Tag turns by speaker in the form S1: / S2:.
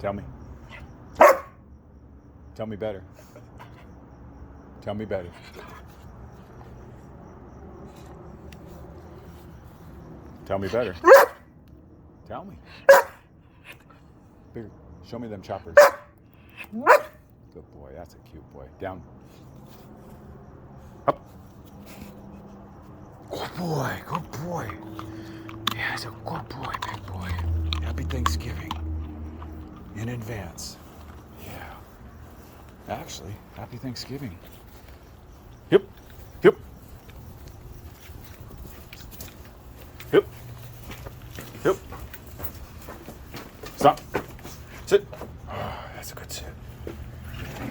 S1: Tell me. Tell me better. Tell me better. Tell me better. Tell me. Bigger. Show me them choppers. Good boy. That's a cute boy. Down. Up. Good boy. Good boy. Yeah, he's a good boy, big boy. Happy Thanksgiving. In advance. Yeah. Actually, happy Thanksgiving.